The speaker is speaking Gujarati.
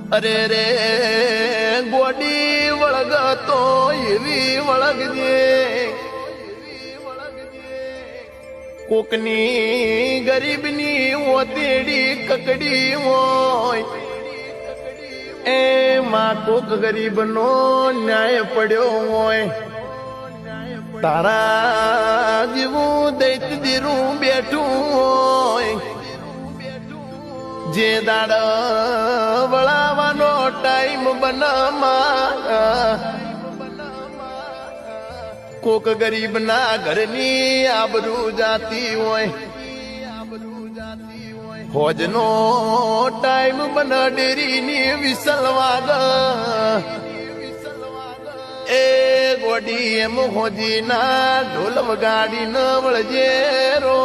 અરે રે ગોડી વળગતો એવી વળગજે કોકની ગરીબની ઓતેડી કકડી હોય એમાં કોક ગરીબનો ન્યાય પડ્યો હોય તારા જેવું દૈત દીરું બેઠું હોય જે દાડ વળાવાનો ટાઈમ બનામાં કોક ગરીબના ઘરની આબરૂ જાતી હોય હોજનો ટાઈમ બન ડેરીની વિસલ વાગ એ ગોડી એમ હોજીના ઢોલ વગાડી ન વળજે રો